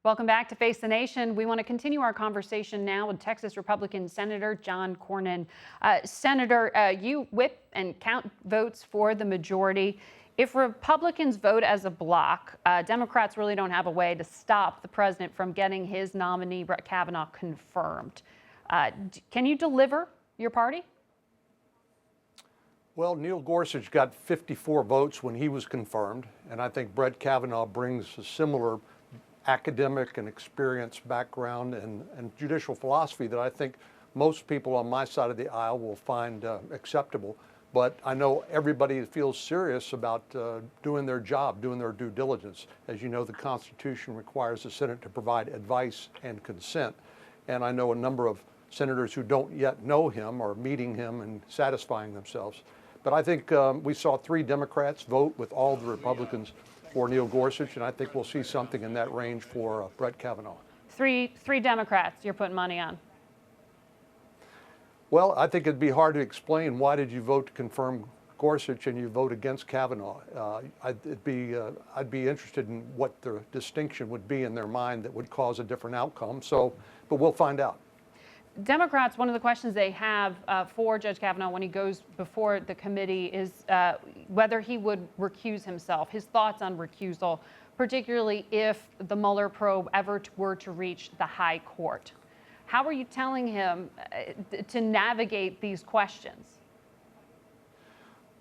Welcome back to Face the Nation. We want to continue our conversation now with Texas Republican Senator John Cornyn. Senator, you whip and count votes for the majority. If Republicans vote as a bloc, Democrats really don't have a way to stop the president from getting his nominee, Brett Kavanaugh, confirmed. Can you deliver your party? Well, Neil Gorsuch got 54 votes when he was confirmed, and I think Brett Kavanaugh brings a similar academic and experience background and judicial philosophy that I think most people on my side of the aisle will find acceptable. But I know everybody feels serious about doing their job, doing their due diligence. As you know, the Constitution requires the Senate to provide advice and consent. And I know a number of senators who don't yet know him are meeting him and satisfying themselves. But I think we saw 3 Democrats vote with all the Republicans for Neil Gorsuch, and I think we'll see something in that range for Brett Kavanaugh. Three Democrats you're putting money on. Well, I think it'd be hard to explain why did you vote to confirm Gorsuch and you vote against Kavanaugh. I'd be interested in what the distinction would be in their mind that would cause a different outcome. But we'll find out. Democrats, one of the questions they have for Judge Kavanaugh when he goes before the committee is whether he would recuse himself, his thoughts on recusal, particularly if the Mueller probe ever were to reach the high court. How are you telling him to navigate these questions?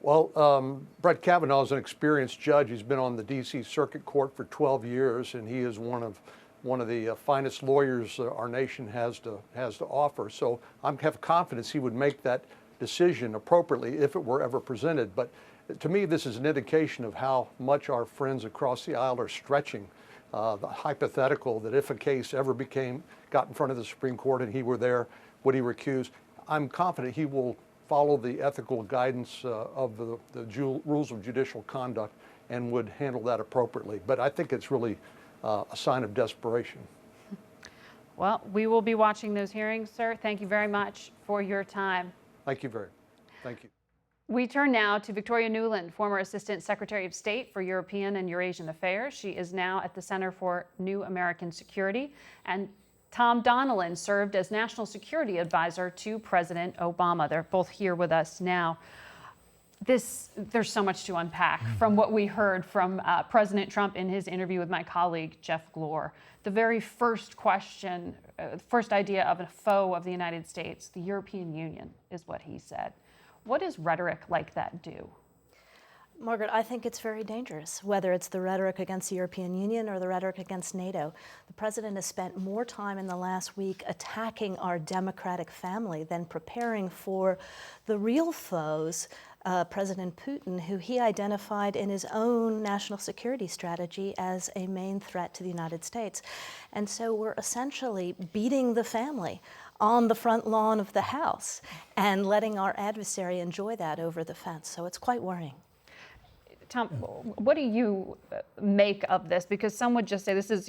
Well, Brett Kavanaugh is an experienced judge. He's been on the D.C. Circuit Court for 12 years, and he is one of the finest lawyers our nation has to offer. So I have confidence he would make that decision appropriately if it were ever presented. But to me, this is an indication of how much our friends across the aisle are stretching the hypothetical that if a case ever got in front of the Supreme Court and he were there, would he recuse? I'm confident he will follow the ethical guidance of the rules of judicial conduct and would handle that appropriately. But I think it's really a sign of desperation. Well, we will be watching those hearings, sir. Thank you very much for your time. Thank you. We turn now to Victoria Nuland, former Assistant Secretary of State for European and Eurasian Affairs. She is now at the Center for New American Security. And Tom Donilon served as National Security Advisor to President Obama. They're both here with us now. There's so much to unpack from what we heard from President Trump in his interview with my colleague, Jeff Glor. The very first question, first idea of a foe of the United States, the European Union, is what he said. What does rhetoric like that do? Margaret, I think it's very dangerous, whether it's the rhetoric against the European Union or the rhetoric against NATO. The president has spent more time in the last week attacking our democratic family than preparing for the real foes, President Putin, who he identified in his own national security strategy as a main threat to the United States. And so we're essentially beating the family on the front lawn of the House and letting our adversary enjoy that over the fence. So it's quite worrying. Tom, what do you make of this? Because some would just say this is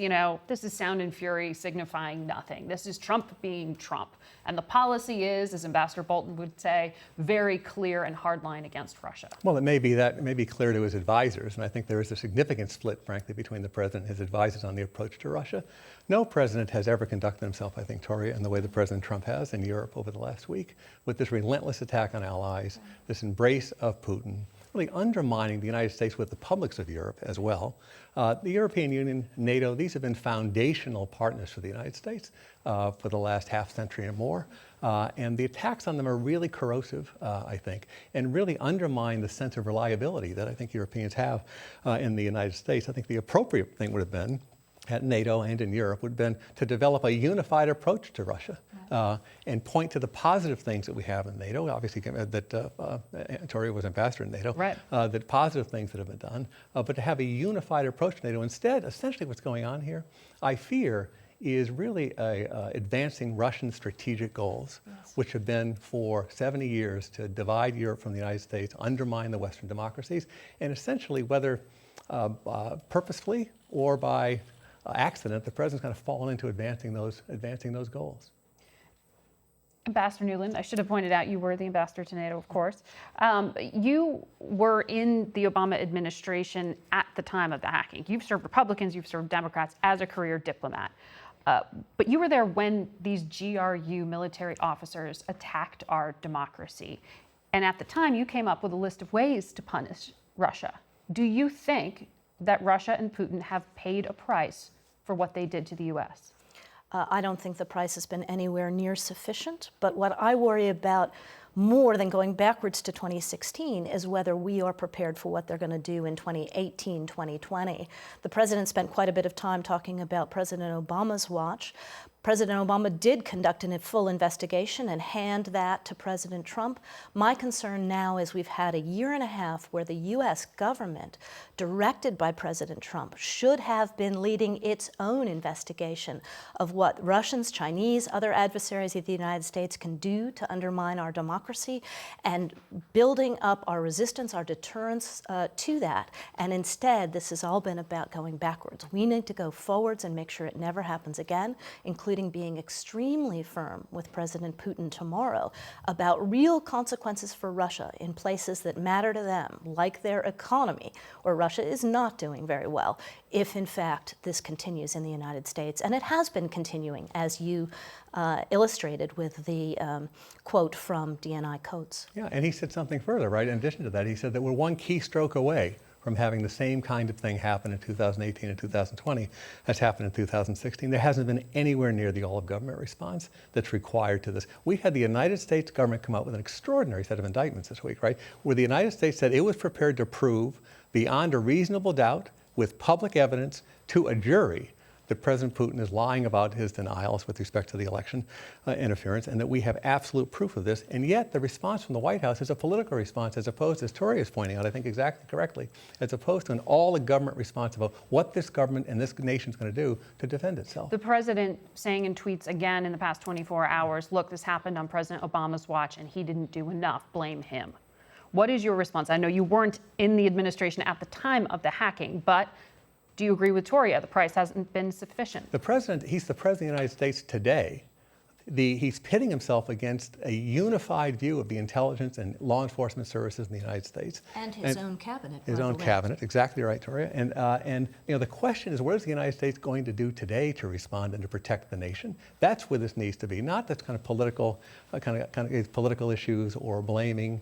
sound and fury signifying nothing. This is Trump being Trump. And the policy is, as Ambassador Bolton would say, very clear and hardline against Russia. Well, it may be clear to his advisors, and I think there is a significant split, frankly, between the president and his advisors on the approach to Russia. No president has ever conducted himself, I think, Toria, in the way that President Trump has in Europe over the last week, with this relentless attack on allies, this embrace of Putin, really undermining the United States with the publics of Europe as well. The European Union, NATO, these have been foundational partners for the United States for the last half century or more. And the attacks on them are really corrosive, I think, and really undermine the sense of reliability that I think Europeans have in the United States. I think the appropriate thing would have been at NATO and in Europe would have been to develop a unified approach to Russia and point to the positive things that we have in NATO. Obviously, that Toria was ambassador in NATO, right. The positive things that have been done, but to have a unified approach to NATO. Instead, essentially what's going on here, I fear, is really advancing Russian strategic goals, which have been for 70 years to divide Europe from the United States, undermine the Western democracies, and essentially, whether purposefully or by accident, the president's kind of fallen into advancing those goals. Ambassador Newland, I should have pointed out you were the ambassador to NATO, of course. You were in the Obama administration at the time of the hacking. You've served Republicans, you've served Democrats as a career diplomat. But you were there when these GRU military officers attacked our democracy. And at the time, you came up with a list of ways to punish Russia. Do you think that Russia and Putin have paid a price for what they did to the U.S.? I don't think the price has been anywhere near sufficient, but what I worry about more than going backwards to 2016 is whether we are prepared for what they're going to do in 2018, 2020. The president spent quite a bit of time talking about President Obama's watch. President Obama did conduct a full investigation and hand that to President Trump. My concern now is we've had a year and a half where the U.S. government, directed by President Trump, should have been leading its own investigation of what Russians, Chinese, other adversaries of the United States can do to undermine our democracy and building up our resistance, our deterrence to that. And instead, this has all been about going backwards. We need to go forwards and make sure it never happens again, including being extremely firm with President Putin tomorrow about real consequences for Russia in places that matter to them, like their economy, where Russia is not doing very well, if in fact this continues in the United States. And it has been continuing, as you illustrated with the quote from DNI Coates. Yeah, and he said something further, right? In addition to that, he said that we're one keystroke away from having the same kind of thing happen in 2018 and 2020 as happened in 2016. There hasn't been anywhere near the all-of-government response that's required to this. We had the United States government come out with an extraordinary set of indictments this week, right? Where the United States said it was prepared to prove beyond a reasonable doubt with public evidence to a jury that President Putin is lying about his denials with respect to the election interference, and that we have absolute proof of this. And yet the response from the White House is a political response, as opposed, as Tori is pointing out, I think exactly correctly, as opposed to an all-of-government response about what this government and this nation is going to do to defend itself. The president saying in tweets again in the past 24 hours, look, this happened on President Obama's watch and he didn't do enough, blame him. What is your response? I know you weren't in the administration at the time of the hacking, but do you agree with Toria? The price hasn't been sufficient. The president, he's the president of the United States today. He's pitting himself against a unified view of the intelligence and law enforcement services in the United States. And his own cabinet. His own cabinet, exactly right, Toria. And you know, the question is, what is the United States going to do today to respond and to protect the nation? That's where this needs to be, not that's kind of political, political issues or blaming.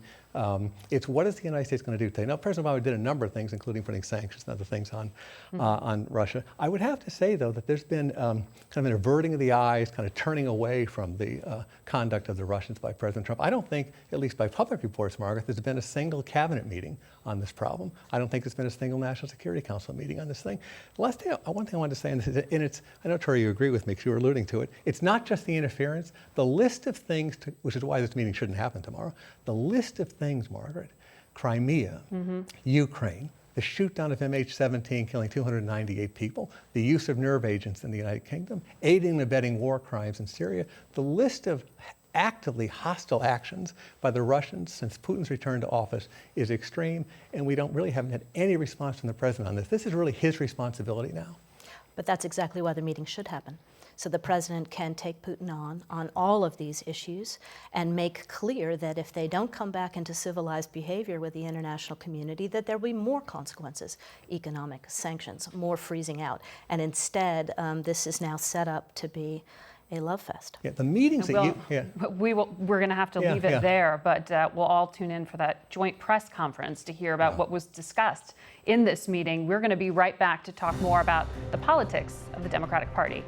It's what is the United States going to do today? Now, President Obama did a number of things, including putting sanctions and other things on Russia. I would have to say, though, that there's been kind of an averting of the eyes, kind of turning away from the conduct of the Russians by President Trump. I don't think, at least by public reports, Margaret, there's been a single cabinet meeting on this problem. I don't think there's been a single National Security Council meeting on this thing. The last thing, one thing I wanted to say, and it's, I know, Tori, you agree with me because you were alluding to it, it's not just the interference. The list of things, which is why this meeting shouldn't happen tomorrow, the list of things, Margaret, Crimea, Ukraine, the shoot down of MH17 killing 298 people, the use of nerve agents in the United Kingdom, aiding and abetting war crimes in Syria, the list of actively hostile actions by the Russians since Putin's return to office is extreme, and we haven't had any response from the president on this. This is really his responsibility now. But that's exactly why the meeting should happen. So the president can take Putin on all of these issues and make clear that if they don't come back into civilized behavior with the international community, that there will be more consequences, economic sanctions, more freezing out. And instead, this is now set up to be a love fest. Yeah, the meetings that we're going to have to leave it there, but we'll all tune in for that joint press conference to hear about what was discussed in this meeting. We're going to be right back to talk more about the politics of the Democratic Party.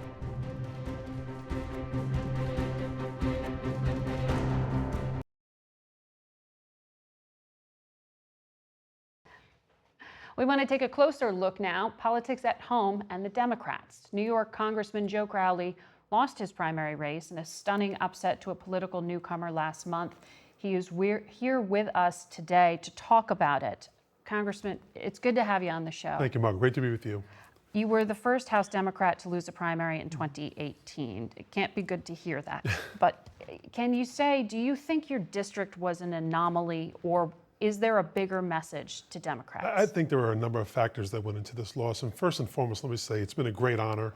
We want to take a closer look now, politics at home and the Democrats. New York Congressman Joe Crowley lost his primary race in a stunning upset to a political newcomer last month. He is here with us today to talk about it. Congressman, it's good to have you on the show. Thank you, Margaret. Great to be with you. You were the first House Democrat to lose a primary in 2018. It can't be good to hear that. But can you say, do you think your district was an anomaly, or is there a bigger message to Democrats? I think there are a number of factors that went into this loss. And first and foremost, let me say it's been a great honor,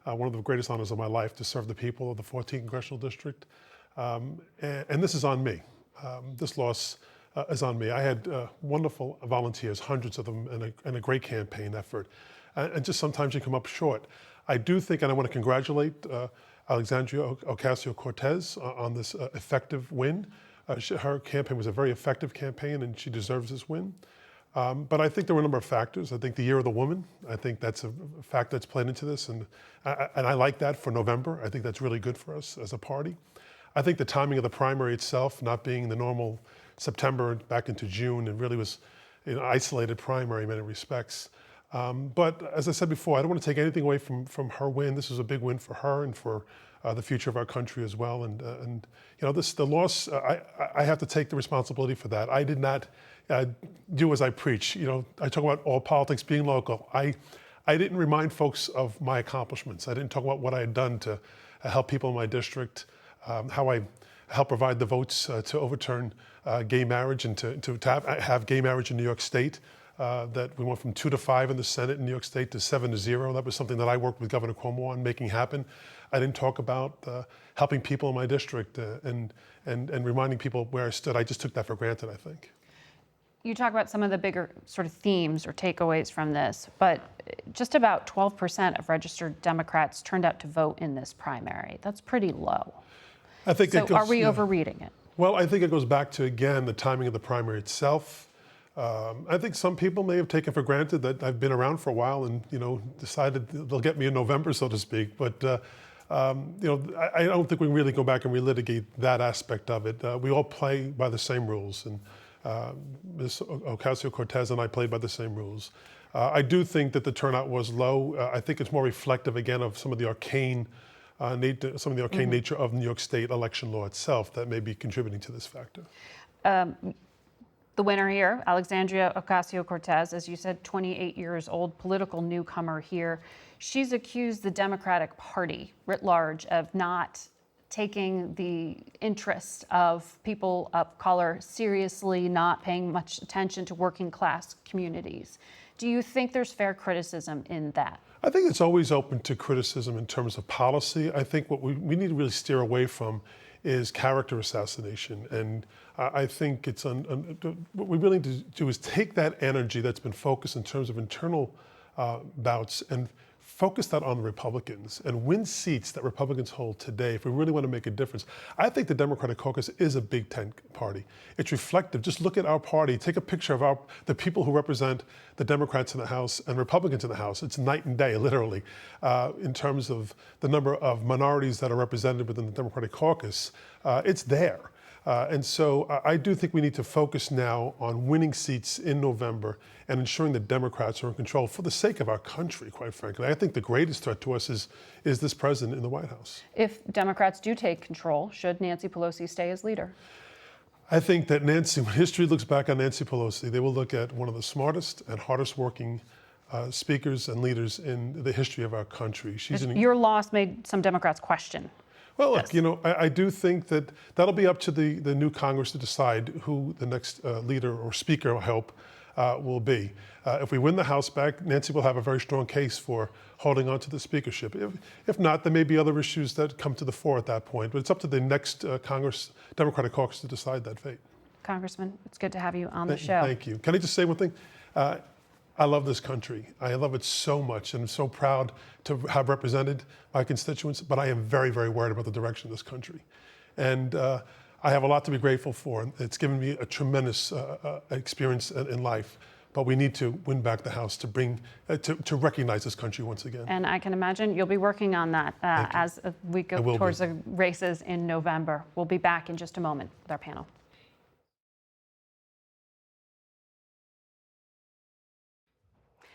one of the greatest honors of my life, to serve the people of the 14th Congressional District. And this is on me. This loss is on me. I had wonderful volunteers, hundreds of them, and a great campaign effort. And just sometimes you come up short. I do think, and I want to congratulate Alexandria Ocasio-Cortez on this effective win. Her campaign was a very effective campaign, and she deserves this win. But I think there were a number of factors. I think the Year of the Woman, I think that's a fact that's played into this, and I like that for November. I think that's really good for us as a party. I think the timing of the primary itself, not being the normal September back into June, and really was an isolated primary in many respects. But as I said before, I don't want to take anything away from her win. This was a big win for her and for the future of our country as well. And you know, the loss, I have to take the responsibility for that. I did not do as I preach. You know, I talk about all politics being local. I didn't remind folks of my accomplishments. I didn't talk about what I had done to help people in my district, how I helped provide the votes to overturn gay marriage and to have gay marriage in New York State. That we went from 2 to 5 in the Senate in New York State to 7 to 0. That was something that I worked with Governor Cuomo on making happen. I didn't talk about helping people in my district and reminding people where I stood. I just took that for granted, I think. You talk about some of the bigger sort of themes or takeaways from this, but just about 12% of registered Democrats turned out to vote in this primary. That's pretty low. I think so are we overreading it? Well, I think it goes back to, again, the timing of the primary itself. I think some people may have taken for granted that I've been around for a while and, you know, decided they'll get me in November, so to speak. But, you know, I don't think we can really go back and relitigate that aspect of it. We all play by the same rules, and Ms. Ocasio-Cortez and I played by the same rules. I do think that the turnout was low. I think it's more reflective, again, of some of the arcane nature of New York State election law itself that may be contributing to this factor. The winner here, Alexandria Ocasio-Cortez, as you said, 28 years old, political newcomer here. She's accused the Democratic Party writ large of not taking the interest of people of color seriously, not paying much attention to working class communities. Do you think there's fair criticism in that? I think it's always open to criticism in terms of policy. I think what we need to really steer away from is character assassination. And I think it's what we really need to do is take that energy that's been focused in terms of internal bouts and focus that on the Republicans and win seats that Republicans hold today if we really want to make a difference. I think the Democratic caucus is a Big Tent party. It's reflective. Just look at our party. Take a picture of the people who represent the Democrats in the House and Republicans in the House. It's night and day, literally, in terms of the number of minorities that are represented within the Democratic caucus. It's there. And so I do think we need to focus now on winning seats in November and ensuring that Democrats are in control for the sake of our country, quite frankly. I think the greatest threat to us is this president in the White House. If Democrats do take control, should Nancy Pelosi stay as leader? I think that when history looks back on Nancy Pelosi, they will look at one of the smartest and hardest working speakers and leaders in the history of our country. Your loss made some Democrats question. Well, look, you know, I do think that that'll be up to the new Congress to decide who the next leader or speaker, I hope, will be. If we win the House back, Nancy will have a very strong case for holding on to the speakership. If not, there may be other issues that come to the fore at that point. But it's up to the next Democratic caucus to decide that fate. Congressman, it's good to have you on the show. Thank you. Can I just say one thing? I love this country. I love it so much, and I'm so proud to have represented my constituents, but I am very, very worried about the direction of this country. And I have a lot to be grateful for. It's given me a tremendous experience in life, but we need to win back the House to bring, to recognize this country once again. And I can imagine you'll be working on that as we go towards the races in November. We'll be back in just a moment with our panel.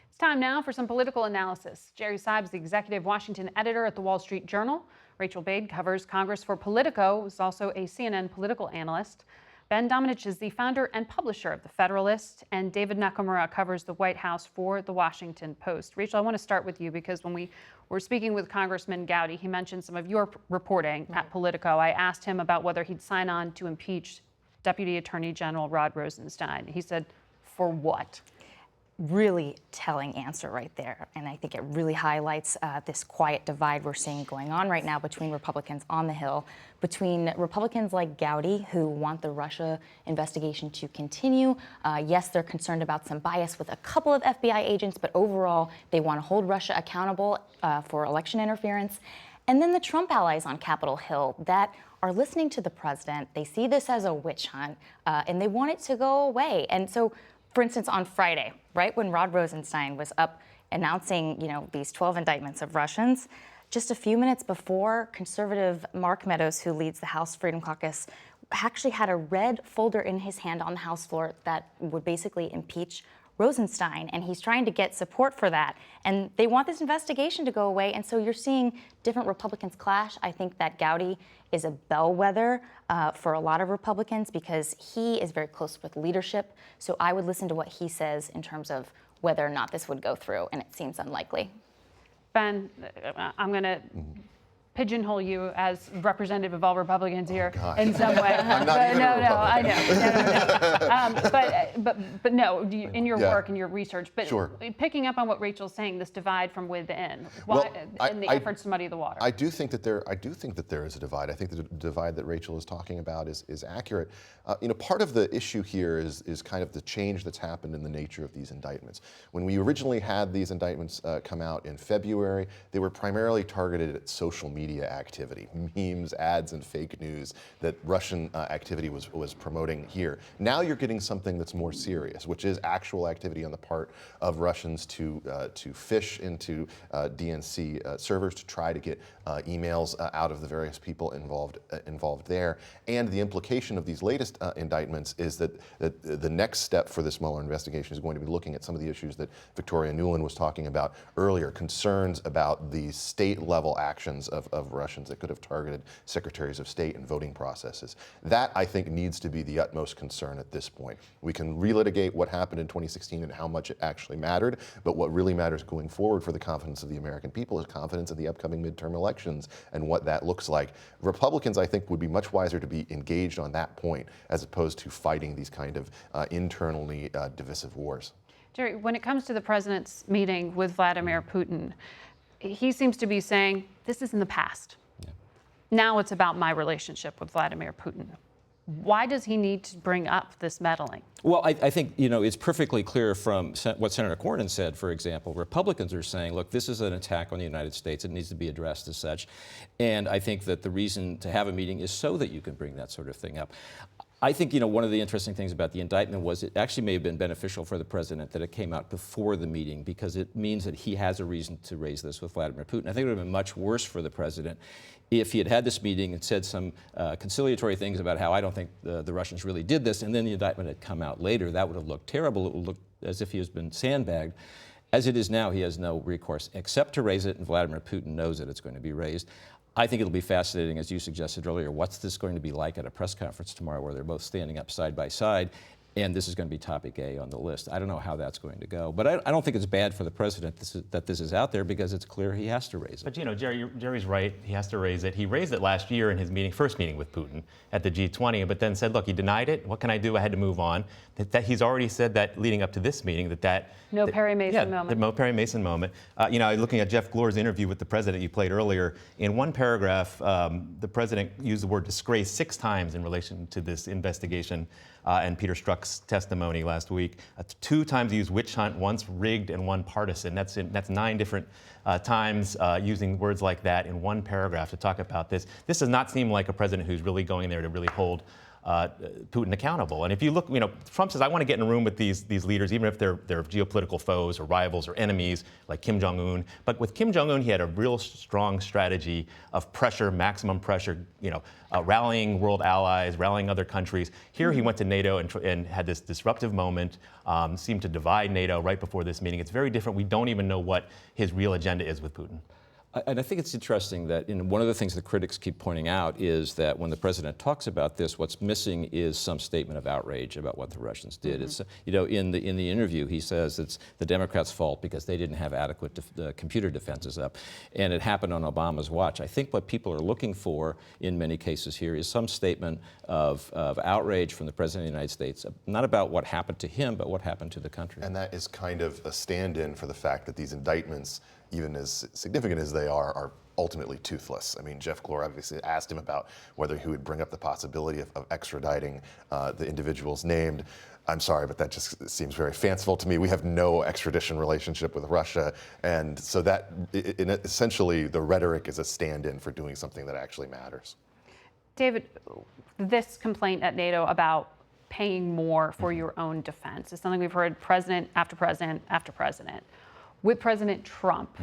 It's time now for some political analysis. Jerry Seib is the executive Washington editor at the Wall Street Journal. Rachael Bade covers Congress for Politico, is also a CNN political analyst. Ben Domenech is the founder and publisher of The Federalist, and David Nakamura covers the White House for The Washington Post. Rachel, I want to start with you because when we were speaking with Congressman Gowdy, he mentioned some of your reporting at Politico. I asked him about whether he'd sign on to impeach Deputy Attorney General Rod Rosenstein. He said, for what? really telling answer right there. And I think it really highlights this quiet divide we're seeing going on right now between Republicans on the Hill, between Republicans like Gowdy, who want the Russia investigation to continue. Yes, they're concerned about some bias with a couple of FBI agents, but overall, they want to hold Russia accountable for election interference. And then the Trump allies on Capitol Hill that are listening to the president. They see this as a witch hunt, and they want it to go away. And so, for instance, on Friday, right when Rod Rosenstein was up announcing, these 12 indictments of Russians, just a few minutes before, conservative Mark Meadows, who leads the House Freedom Caucus, actually had a red folder in his hand on the House floor that would basically impeach Rosenstein, and he's trying to get support for that. And they want this investigation to go away, and so you're seeing different Republicans clash. I think that Gowdy is a bellwether for a lot of Republicans because he is very close with leadership. So I would listen to what he says in terms of whether or not this would go through, and it seems unlikely. Ben, I'm going to pigeonhole you as representative of all Republicans here in some way. I'm not even a Republican. I know. But no, in your Yeah. work and your research. But Sure. picking up on what Rachel's saying, this divide from within, Well, and the efforts to muddy the water. I do think that there is a divide. I think the divide that Rachel is talking about is accurate. Part of the issue here is kind of the change that's happened in the nature of these indictments. When we originally had these indictments come out in February, they were primarily targeted at social media activity, memes, ads, and fake news that Russian activity was promoting here. Now you're getting something that's more serious, which is actual activity on the part of Russians to phish into DNC servers to try to get emails out of the various people involved there. And the implication of these latest indictments is that the next step for this Mueller investigation is going to be looking at some of the issues that Victoria Nuland was talking about earlier, concerns about the state-level actions of Russians that could have targeted secretaries of state and voting processes. That, I think, needs to be the utmost concern at this point. We can relitigate what happened in 2016 and how much it actually mattered, but what really matters going forward for the confidence of the American people is confidence in the upcoming midterm elections and what that looks like. Republicans, I think, would be much wiser to be engaged on that point as opposed to fighting these kind of internally divisive wars. Jerry, when it comes to the president's meeting with Vladimir Putin, he seems to be saying, this is in the past. Yeah. Now it's about my relationship with Vladimir Putin. Why does he need to bring up this meddling? Well, I think, it's perfectly clear from what Senator Cornyn said, for example. Republicans are saying, look, this is an attack on the United States. It needs to be addressed as such. And I think that the reason to have a meeting is so that you can bring that sort of thing up. I think, one of the interesting things about the indictment was it actually may have been beneficial for the president that it came out before the meeting because it means that he has a reason to raise this with Vladimir Putin. I think it would have been much worse for the president if he had had this meeting and said some conciliatory things about how I don't think the Russians really did this, and then the indictment had come out later. That would have looked terrible. It would look as if he has been sandbagged. As it is now, he has no recourse except to raise it, and Vladimir Putin knows that it's going to be raised. I think it'll be fascinating, as you suggested earlier, what's this going to be like at a press conference tomorrow where they're both standing up side by side, and this is going to be topic A on the list. I don't know how that's going to go, but I don't think it's bad for the president that this is out there because it's clear he has to raise it. But Jerry's right, he has to raise it. He raised it last year in his first meeting with Putin at the G20, but then said, look, he denied it. What can I do? I had to move on. That he's already said that leading up to this meeting No Perry Mason moment. The no Perry Mason moment. Looking at Jeff Glore's interview with the president you played earlier, in one paragraph, the president used the word disgrace 6 times in relation to this investigation and Peter Strzok's testimony last week. 2 times he used witch hunt, once rigged and one partisan. That's 9 different times using words like that in one paragraph to talk about this. This does not seem like a president who's really going there to really hold Putin accountable. And if you look, Trump says, I want to get in a room with these leaders, even if they're geopolitical foes or rivals or enemies, like Kim Jong-un. But with Kim Jong-un, he had a real strong strategy of pressure, maximum pressure, rallying world allies, rallying other countries. Here he went to NATO and had this disruptive moment, seemed to divide NATO right before this meeting. It's very different. We don't even know what his real agenda is with Putin. And I think it's interesting that one of the things that critics keep pointing out is that when the president talks about this, what's missing is some statement of outrage about what the Russians did. It's, in the interview, he says it's the Democrats' fault because they didn't have adequate computer defenses up, and it happened on Obama's watch. I think what people are looking for in many cases here is some statement of outrage from the president of the United States, not about what happened to him, but what happened to the country. And that is kind of a stand-in for the fact that these indictments, even as significant as they are ultimately toothless. I mean, Jeff Glor obviously asked him about whether he would bring up the possibility of extraditing the individuals named. I'm sorry, but that just seems very fanciful to me. We have no extradition relationship with Russia, and so that essentially the rhetoric is a stand-in for doing something that actually matters. David, this complaint at NATO about paying more for your own defense is something we've heard president after president after president. With President Trump,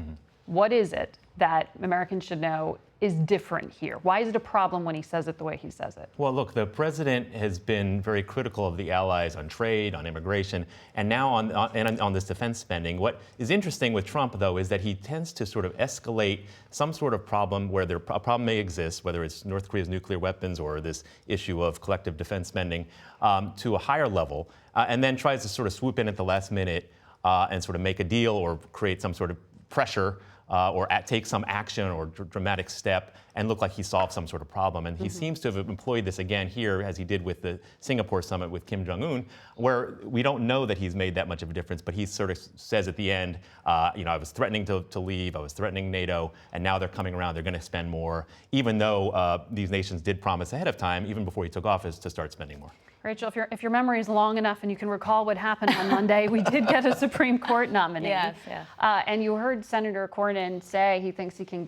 what is it that Americans should know is different here? Why is it a problem when he says it the way he says it? Well, look, the president has been very critical of the allies on trade, on immigration, and now on this defense spending. What is interesting with Trump, though, is that he tends to sort of escalate some sort of problem where a problem may exist, whether it's North Korea's nuclear weapons or this issue of collective defense spending, to a higher level, and then tries to sort of swoop in at the last minute and sort of make a deal or create some sort of pressure or take some action or dramatic step and look like he solved some sort of problem. And he seems to have employed this again here, as he did with the Singapore summit with Kim Jong-un, where we don't know that he's made that much of a difference, but he sort of says at the end, I was threatening to leave, I was threatening NATO, and now they're coming around, they're going to spend more, even though these nations did promise ahead of time, even before he took office, to start spending more. Rachael, if your memory is long enough and you can recall what happened on Monday, we did get a Supreme Court nominee. Yes, yeah. And you heard Senator Cornyn say he thinks he can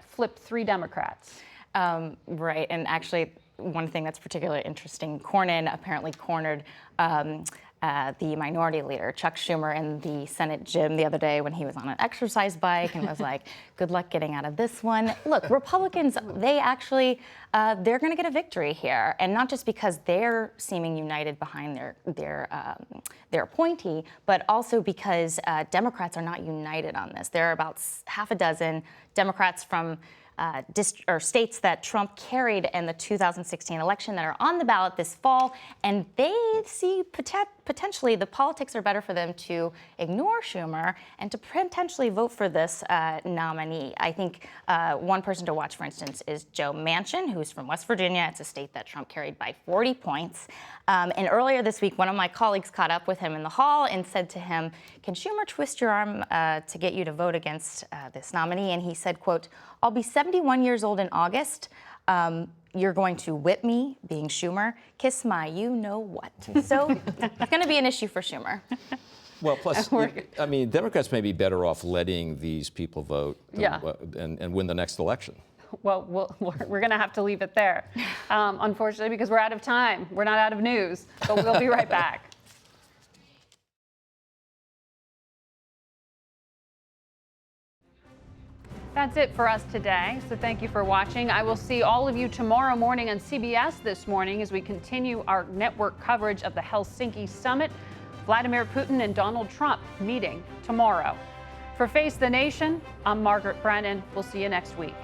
flip 3 Democrats. Right, and actually one thing that's particularly interesting, Cornyn apparently cornered the minority leader, Chuck Schumer, in the Senate gym the other day when he was on an exercise bike and was like, good luck getting out of this one. Look, Republicans, they actually, they're going to get a victory here. And not just because they're seeming united behind their appointee, but also because Democrats are not united on this. There are about half a dozen Democrats from states that Trump carried in the 2016 election that are on the ballot this fall, and they see potentially the politics are better for them to ignore Schumer and to potentially vote for this nominee. I think one person to watch, for instance, is Joe Manchin, who's from West Virginia. It's a state that Trump carried by 40 points. And earlier this week, one of my colleagues caught up with him in the hall and said to him, can Schumer twist your arm to get you to vote against this nominee? And he said, quote, I'll be 71 years old in August. You're going to whip me, being Schumer, kiss my you-know-what. So it's going to be an issue for Schumer. Well, plus, I mean, Democrats may be better off letting these people vote and win the next election. Well, we're going to have to leave it there, unfortunately, because we're out of time. We're not out of news, but we'll be right back. That's it for us today, so thank you for watching. I will see all of you tomorrow morning on CBS This Morning as we continue our network coverage of the Helsinki Summit. Vladimir Putin and Donald Trump meeting tomorrow. For Face the Nation, I'm Margaret Brennan. We'll see you next week.